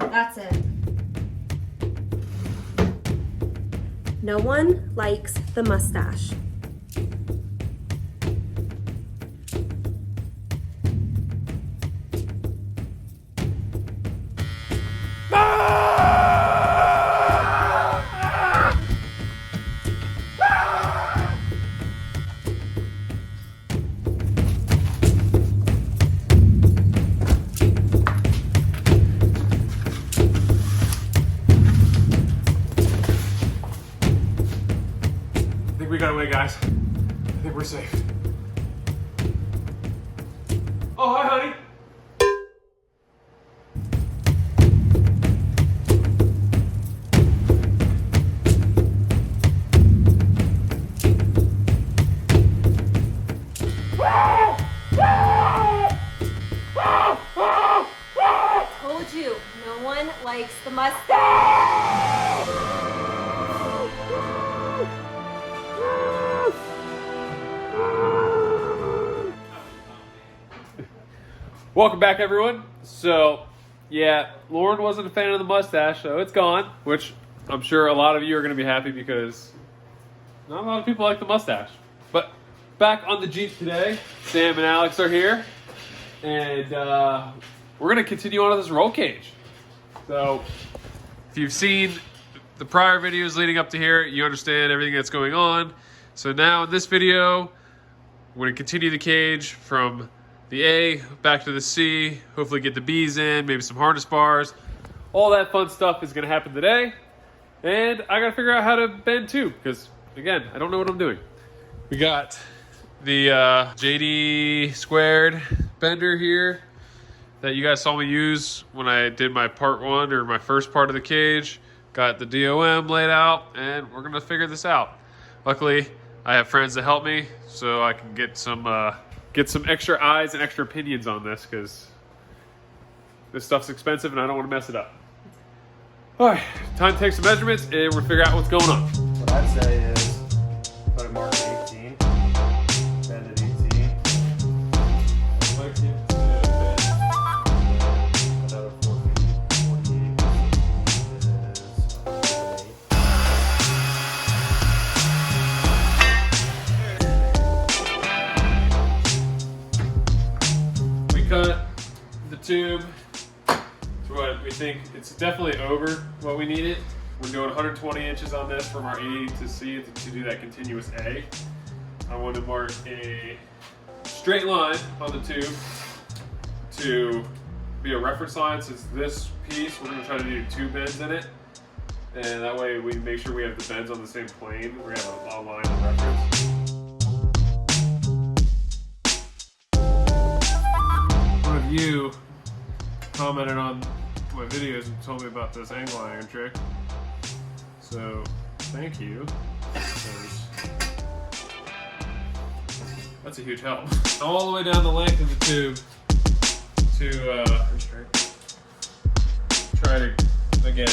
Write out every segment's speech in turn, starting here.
That's it. No one likes the mustache. We got away, guys. I think we're safe. Oh, hi, honey. Told you, no one likes the mustache. Welcome back, everyone. So, yeah, Lauren wasn't a fan of the mustache, so it's gone, which I'm sure a lot of you are going to be happy because not a lot of people like the mustache. But back on the Jeep today, Sam and Alex are here, and we're going to continue on with this roll cage. So, if you've seen the prior videos leading up to here, you understand everything that's going on. So now in this video, we're going to continue the cage from the A back to the C, hopefully get the B's in, maybe some harness bars. All that fun stuff is going to happen today. And I got to figure out how to bend too, because again, I don't know what I'm doing. We got the JD squared bender here that you guys saw me use when I did my part one or my first part of the cage. Got the DOM laid out, and we're going to figure this out. Luckily, I have friends that help me, so I can get some extra eyes and extra opinions on this, because this stuff's expensive and I don't want to mess it up. All right, time to take some measurements and we'll figure out what's going on. What I'd say is put a mark at 18, bend at 18. Another 4 feet, 48 is 8. We cut the tube to what we think it's definitely over what we needed. We're doing 120 inches on this from our A to C to do that continuous A. I want to mark a straight line on the tube to be a reference line. Since this piece, we're going to try to do 2 bends in it. And that way we make sure we have the bends on the same plane. We're going to have a line of reference. One of you commented on my videos and told me about this angle iron trick. So, thank you. That's a huge help. All the way down the length of the tube to try to, again,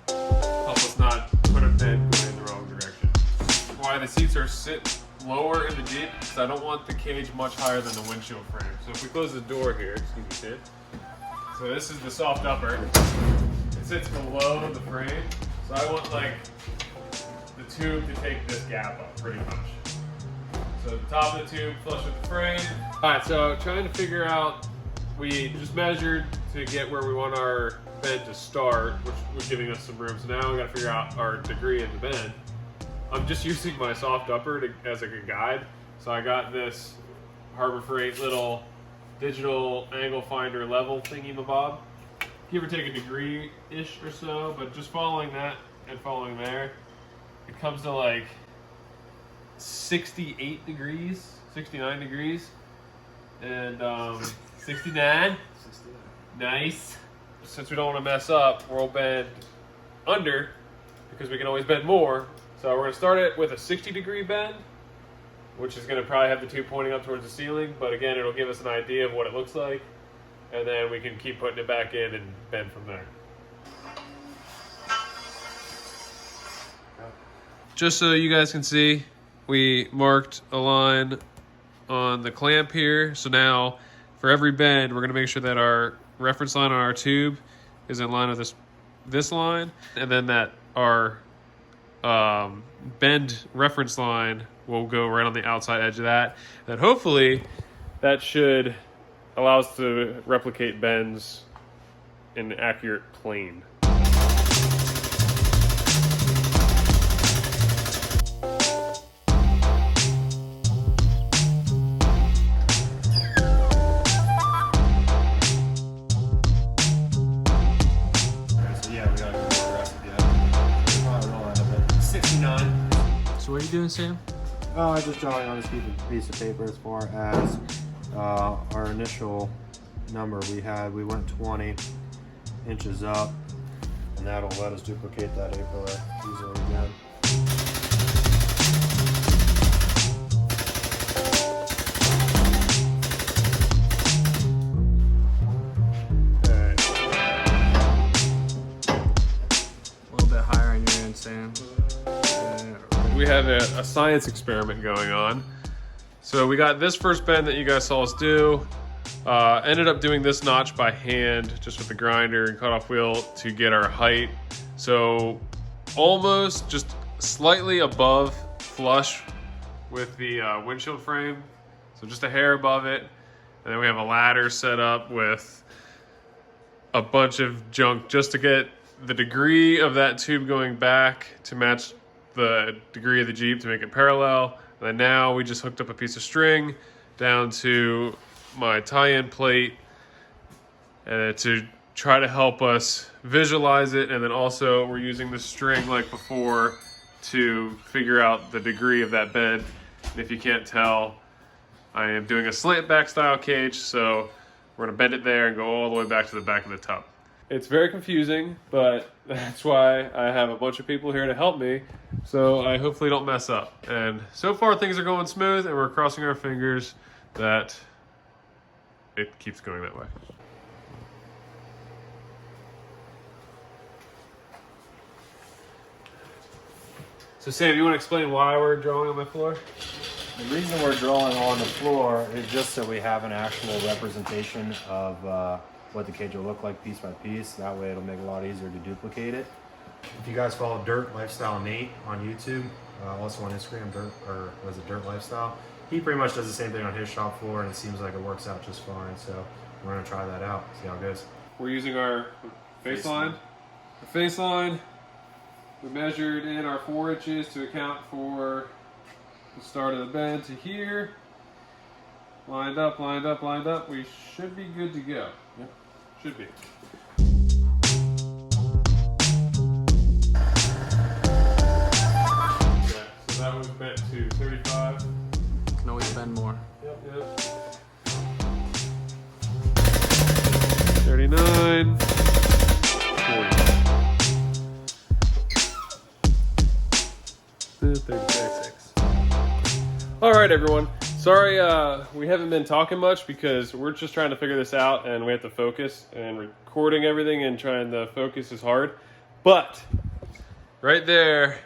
help us not put a bend going in the wrong direction. Why the seats are sit lower in the Jeep, because I don't want the cage much higher than the windshield frame. So if we close the door here, excuse me, kid. So this is the soft upper. It sits below the frame. So I want like the tube to take this gap up pretty much. So the top of the tube flush with the frame. All right, so trying to figure out, we just measured to get where we want our bend to start, which was giving us some room. So now we got to figure out our degree in the bend. I'm just using my soft upper as like a guide. So I got this Harbor Freight little digital angle finder level thingy-mabob. Give or take a degree-ish or so, but just following that and following there, it comes to like 68 degrees, 69 degrees, and 69. Nice. Since we don't want to mess up, we'll bend under, because we can always bend more. So we're going to start it with a 60-degree bend, which is going to probably have the tube pointing up towards the ceiling, but again, it'll give us an idea of what it looks like, and then we can keep putting it back in and bend from there. Just so you guys can see, we marked a line on the clamp here. So now for every bend, we're going to make sure that our reference line on our tube is in line with this line, and then that our bend reference line will go right on the outside edge of that. And hopefully that should allow us to replicate bends in an accurate plane. So what are you doing, Sam? Oh, I'm just drawing on this piece of paper as far as our initial number we went 20 inches up, and that'll let us duplicate that A-pillar easily again. A little bit higher on your end, Sam. We have a science experiment going on. So we got this first bend that you guys saw us do. Ended up doing this notch by hand, just with the grinder and cutoff wheel to get our height. So almost just slightly above flush with the windshield frame. So just a hair above it. And then we have a ladder set up with a bunch of junk just to get the degree of that tube going back to match the degree of the Jeep to make it parallel. And then now we just hooked up a piece of string down to my tie-in plate to try to help us visualize it. And then also we're using the string like before to figure out the degree of that bend. And if you can't tell, I am doing a slant back style cage, so we're gonna bend it there and go all the way back to the back of the tub. It's very confusing, but that's why I have a bunch of people here to help me, so I hopefully don't mess up. And so far things are going smooth, and we're crossing our fingers that it keeps going that way. So Sam, you want to explain why we're drawing on my floor? The reason we're drawing on the floor is just so we have an actual representation of what the cage will look like piece by piece. That way it'll make it a lot easier to duplicate it. If you guys follow Dirt Lifestyle Nate on YouTube, also on Instagram, Dirt Lifestyle, he pretty much does the same thing on his shop floor, and it seems like it works out just fine. So we're gonna try that out, see how it goes. We're using our face line. The face line, we measured in our 4 inches to account for the start of the bend to here. Lined up, lined up, lined up. We should be good to go. Yep, should be. Okay, so that was bent to 35. Can always bend more. Yep. 39. 40. 36. All right, everyone. Sorry, we haven't been talking much because we're just trying to figure this out, and we have to focus, and recording everything and trying to focus is hard. But right there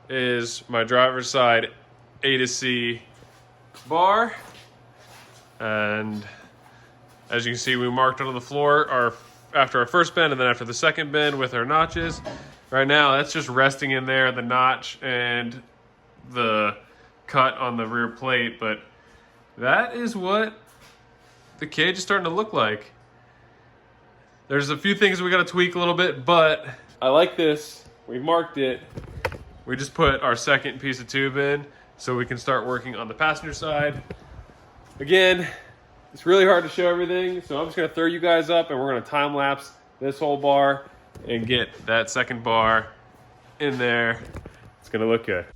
is my driver's side A to C bar, and as you can see, we marked it on the floor after our first bend and then after the second bend with our notches. Right now, that's just resting in there, the notch and the cut on the rear plate, but that is what the cage is starting to look like. There's a few things we got to tweak a little bit, but I like this. We marked it. We just put our second piece of tube in so we can start working on the passenger side. Again, it's really hard to show everything, so I'm just going to throw you guys up and we're going to time lapse this whole bar and get that second bar in there. It's going to look good.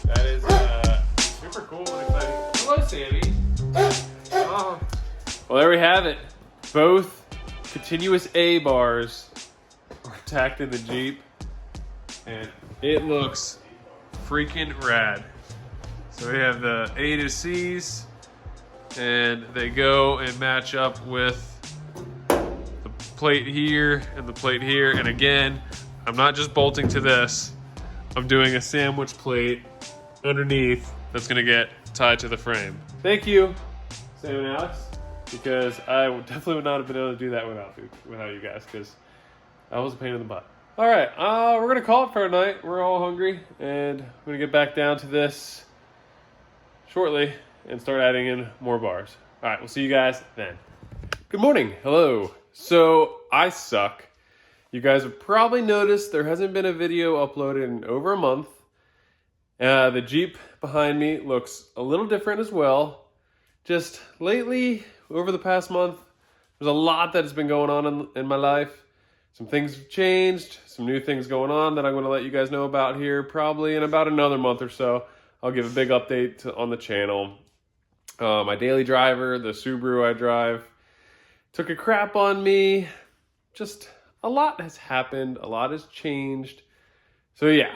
That is super cool and exciting. Hello, Sammy. Oh. Well, there we have it. Both continuous A bars are tacked in the Jeep, and it looks freaking rad. So we have the A to C's and they go and match up with the plate here and the plate here. And again, I'm not just bolting to this, I'm doing a sandwich plate underneath that's gonna get tied to the frame. Thank you, Sam and Alex, because I definitely would not have been able to do that without you guys, because that was a pain in the butt. All right, we're gonna call it for a night. We're all hungry, and we're gonna get back down to this shortly and start adding in more bars. All right, we'll see you guys then. Good morning, hello. So I suck. You guys have probably noticed there hasn't been a video uploaded in over a month. The Jeep behind me looks a little different as well. Just lately, over the past month, there's a lot that has been going on in my life. Some things have changed, some new things going on that I'm going to let you guys know about here probably in about another month or so. I'll give a big update on the channel. My daily driver, the Subaru I drive, took a crap on me. Just a lot has happened, a lot has changed. So yeah,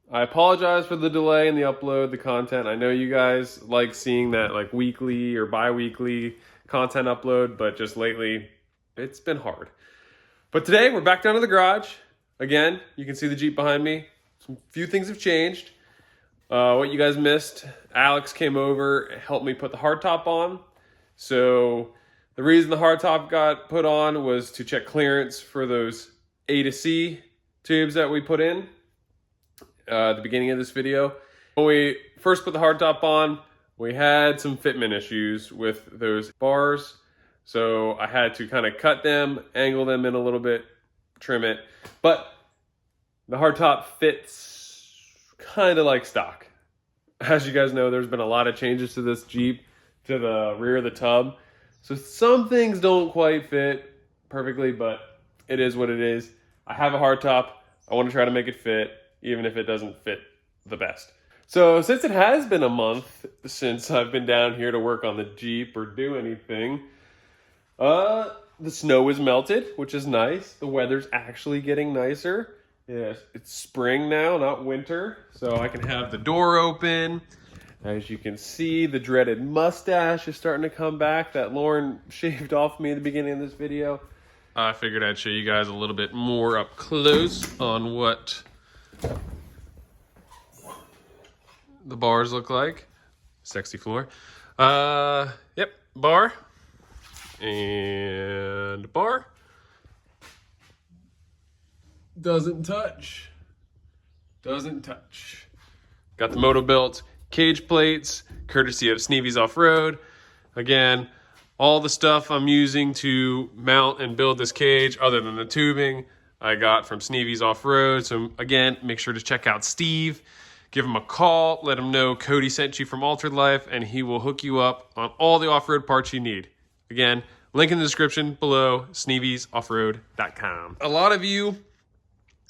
I apologize for the delay in the upload, the content. I know you guys like seeing that like weekly or bi-weekly content upload, but just lately it's been hard. But today we're back down to the garage. Again, you can see the Jeep behind me. Some few things have changed. What you guys missed, Alex came over and helped me put the hardtop on. So the reason the hardtop got put on was to check clearance for those A to C tubes that we put in at the beginning of this video. When we first put the hardtop on, we had some fitment issues with those bars. So I had to kind of cut them, angle them in a little bit, trim it. But the hardtop fits kind of like stock. As you guys know, there's been a lot of changes to this Jeep, to the rear of the tub. So some things don't quite fit perfectly, but it is what it is. I have a hardtop. I want to try to make it fit, even if it doesn't fit the best. So since it has been a month since I've been down here to work on the Jeep or do anything, the snow is melted, which is nice. The weather's actually getting nicer. Yes, it's spring now, not winter. So I can have the door open. As you can see, the dreaded mustache is starting to come back that Lauren shaved off me at the beginning of this video. I figured I'd show you guys a little bit more up close on what the bars look like. Sexy floor. Yep, bar. And bar. Doesn't touch. Doesn't touch. Got the moto built cage plates, courtesy of Sneevy's Off-Road. Again, all the stuff I'm using to mount and build this cage, other than the tubing, I got from Sneevy's Off-Road. So again, make sure to check out Steve. Give him a call. Let him know Cody sent you from Altered Life, and he will hook you up on all the off-road parts you need. Again, link in the description below, sneevysoffroad.com. A lot of you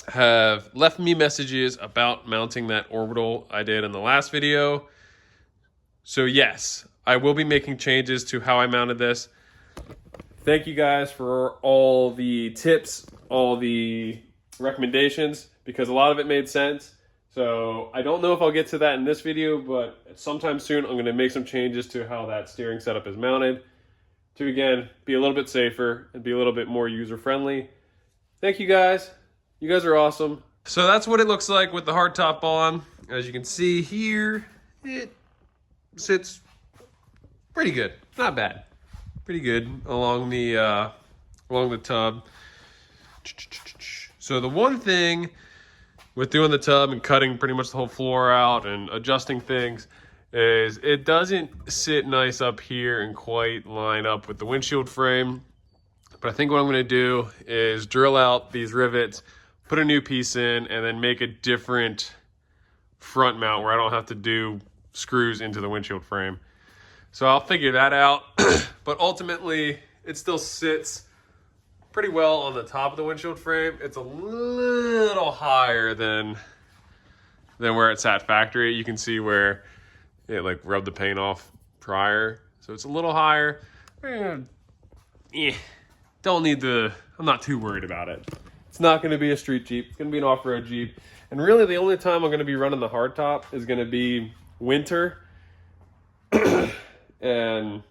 have left me messages about mounting that orbital I did in the last video. So yes, I will be making changes to how I mounted this. Thank you guys for all the tips, all the recommendations, because a lot of it made sense. So I don't know if I'll get to that in this video, but sometime soon I'm going to make some changes to how that steering setup is mounted to, again, be a little bit safer and be a little bit more user-friendly. Thank you guys. You guys are awesome. So that's what it looks like with the hardtop on. As you can see here, it sits pretty good. Not bad. Pretty good along the tub. So the one thing with doing the tub and cutting pretty much the whole floor out and adjusting things is it doesn't sit nice up here and quite line up with the windshield frame. But I think what I'm going to do is drill out these rivets, put a new piece in, and then make a different front mount where I don't have to do screws into the windshield frame. So I'll figure that out. But ultimately, it still sits pretty well on the top of the windshield frame. It's a little higher than where it's at factory. You can see where it like rubbed the paint off prior. So it's a little higher. Don't need the, I'm not too worried about it. It's not going to be a street Jeep. It's going to be an off-road Jeep. And really the only time I'm going to be running the hardtop is going to be winter. And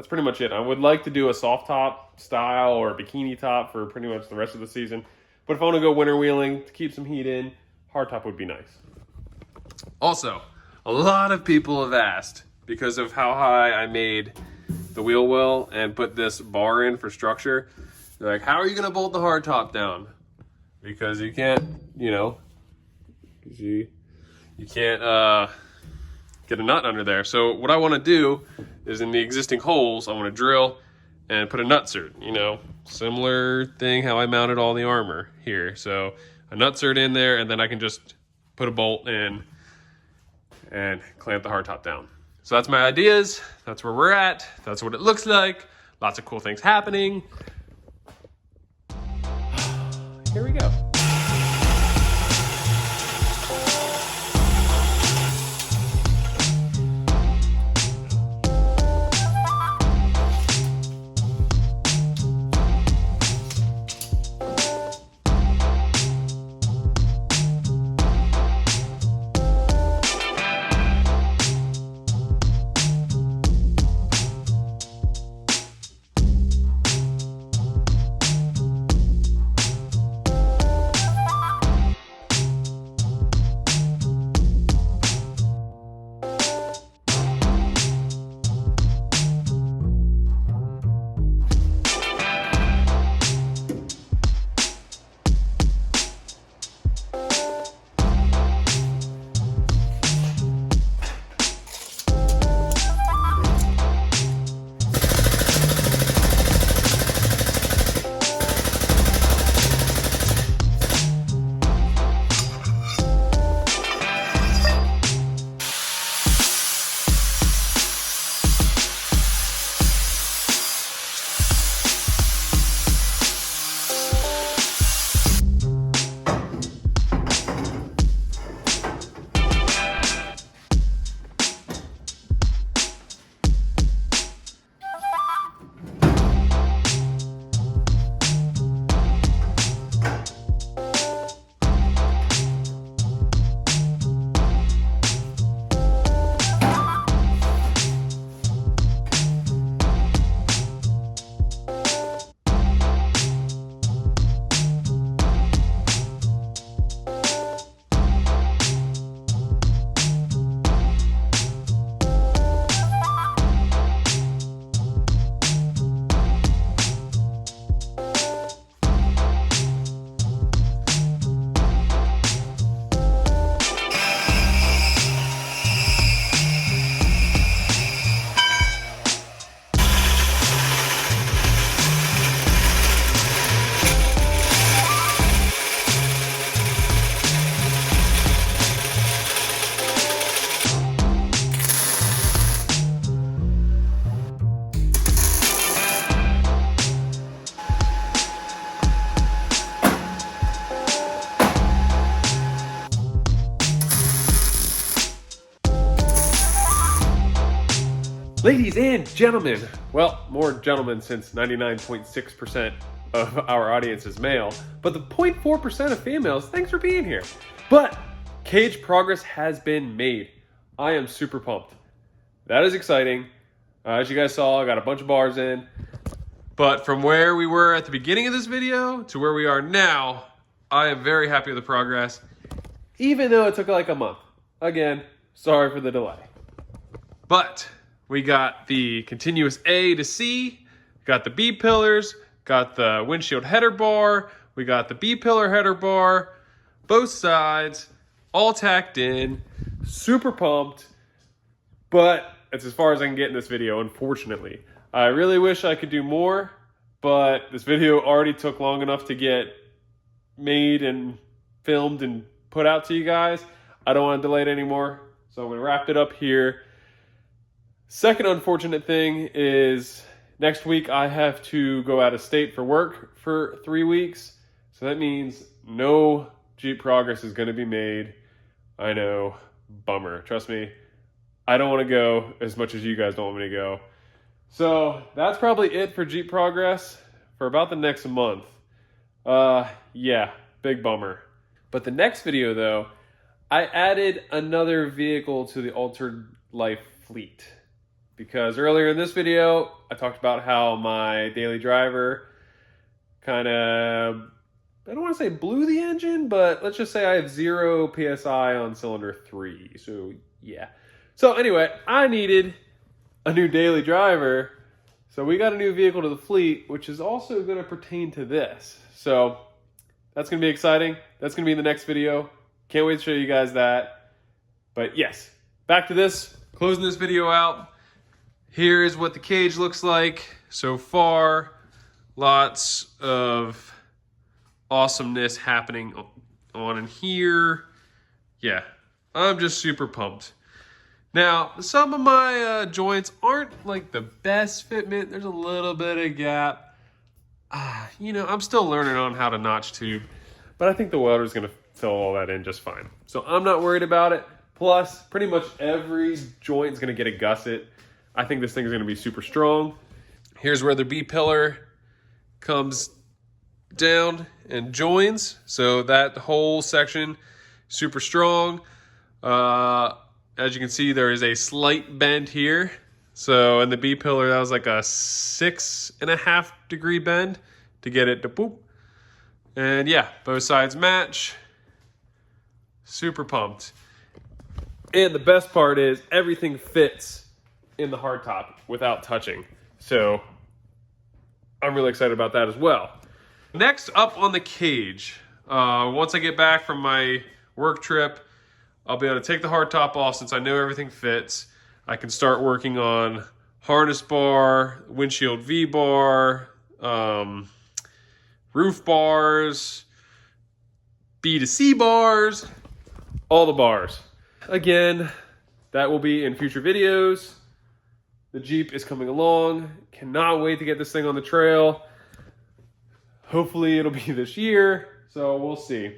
that's pretty much it. I would like to do a soft top style or a bikini top for pretty much the rest of the season. But if I want to go winter wheeling to keep some heat in, hardtop would be nice. Also, a lot of people have asked, because of how high I made the wheel well and put this bar in for structure, they're like, how are you going to bolt the hardtop down? Because you can't, you can't get a nut under there. So what I want to do is, in the existing holes, I want to drill and put a nutsert, similar thing how I mounted all the armor here. So a nutsert in there, and then I can just put a bolt in and clamp the hardtop down. So that's my ideas. That's where we're at. That's what it looks like. Lots of cool things happening. Here we go. Ladies and gentlemen, well, more gentlemen since 99.6% of our audience is male, but the 0.4% of females, thanks for being here. But cage progress has been made. I am super pumped. That is exciting. As you guys saw, I got a bunch of bars in. But from where we were at the beginning of this video to where we are now, I am very happy with the progress, even though it took like a month. Again, sorry for the delay. But we got the continuous A to C, got the B pillars, got the windshield header bar, we got the B pillar header bar, both sides, all tacked in, super pumped, but it's as far as I can get in this video, unfortunately. I really wish I could do more, but this video already took long enough to get made and filmed and put out to you guys. I don't want to delay it anymore, so I'm going to wrap it up here. Second unfortunate thing is next week I have to go out of state for work for 3 weeks. So that means no Jeep progress is going to be made. I know, bummer. Trust me, I don't want to go as much as you guys don't want me to go. So that's probably it for Jeep progress for about the next month. Yeah, big bummer. But the next video though, I added another vehicle to the Altered Life fleet. because earlier in this video, I talked about how my daily driver kind of, I don't want to say blew the engine, but let's just say I have 0 PSI on cylinder 3. So yeah. So anyway, I needed a new daily driver. So we got a new vehicle to the fleet, which is also going to pertain to this. So that's going to be exciting. That's going to be in the next video. Can't wait to show you guys that. But yes, back to this. Closing this video out. Here is what the cage looks like so far. Lots of awesomeness happening on in here. Yeah, I'm just super pumped. Now, some of my joints aren't like the best fitment. There's a little bit of gap. You know, I'm still learning on how to notch tube, but I think the welder's gonna fill all that in just fine. So I'm not worried about it. Plus, pretty much every joint is gonna get a gusset. I think this thing is gonna be super strong. Here's where the B-pillar comes down and joins. So that whole section, super strong. As you can see, there is a slight bend here. So in the B-pillar, that was like a 6.5 degree bend to get it to boop. And yeah, both sides match. Super pumped. And the best part is everything fits in the hardtop without touching. So I'm really excited about that as well. Next up on the cage, once I get back from my work trip, I'll be able to take the hardtop off since I know everything fits. I can start working on harness bar, windshield V-bar, roof bars, B2C bars, all the bars. Again, that will be in future videos. The Jeep is coming along. Cannot wait to get this thing on the trail. Hopefully it'll be this year, so we'll see.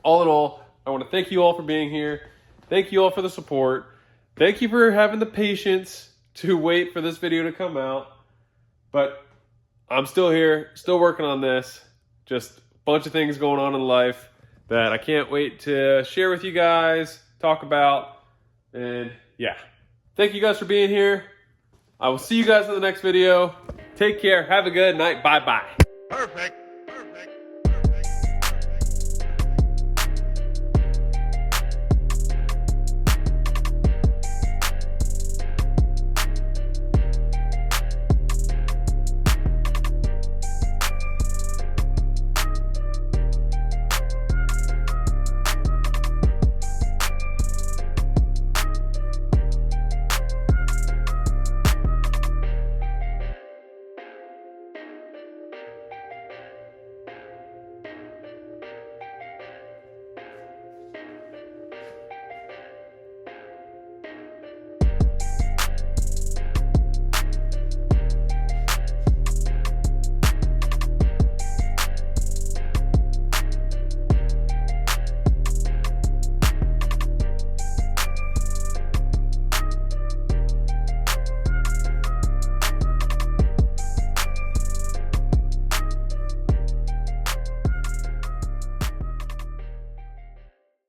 All in all, I want to thank you all for being here. Thank you all for the support. Thank you for having the patience to wait for this video to come out. But I'm still here, still working on this. Just a bunch of things going on in life that I can't wait to share with you guys, talk about. And yeah, thank you guys for being here. I will see you guys in the next video. Take care. Have a good night. Bye-bye. Perfect.